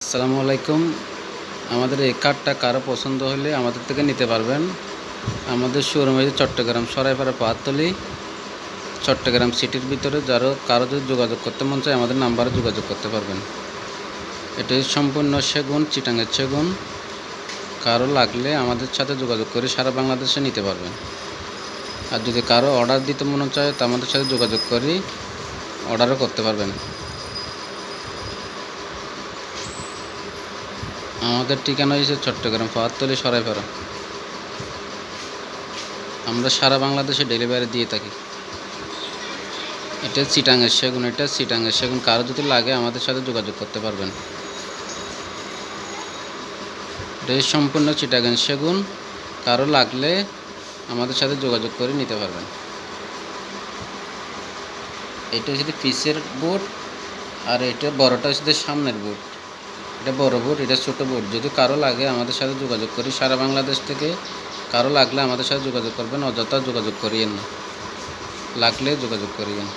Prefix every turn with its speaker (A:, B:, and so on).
A: আসসালামু আলাইকুম। আমাদের এই কাঠটা কারো পছন্দ হলে আমাদের থেকে নিতে পারবেন। আমাদের শোরুম হয়েছে চট্টগ্রাম সরাইপাড়া পাহাড়তলী, চট্টগ্রাম সিটির ভিতরে। কারো যদি যোগাযোগ করতে মন চায় আমাদের নাম্বারে যোগাযোগ করতে পারবেন। এটা সম্পূর্ণ সেগুন, চিটাঙের সেগুন। কারো লাগলে আমাদের সাথে যোগাযোগ করে সারা বাংলাদেশে নিতে পারবেন। আর যদি কারো অর্ডার দিতে মনে চায় তা আমাদের সাথে যোগাযোগ করে অর্ডারও করতে পারবেন। আমাদের ঠিকানা হয়েছে চট্টগ্রাম পাহাড়তলী সরাইপাড়া। আমরা সারা বাংলাদেশে ডেলিভারি দিয়ে থাকি। এটা চিটাঙের সেগুন, কারো যদি লাগে আমাদের সাথে যোগাযোগ করতে পারবেন। এটা সম্পূর্ণ চিটাগাং সেগুন। কারো লাগলে আমাদের সাথে যোগাযোগ করে নিতে পারবেন। এটা হচ্ছে পিসের বোর্ড, আর এটা বড়টা হচ্ছে সামনের বোর্ড। এটা বড় বোর্ড, এটা ছোটো বোর্ড। যদি কারো লাগে আমাদের সাথে যোগাযোগ করি সারা বাংলাদেশ থেকে। কারো লাগলে আমাদের সাথে যোগাযোগ করবেন, অযথা যোগাযোগ করিয়েন না, লাগলে যোগাযোগ করিয়েন।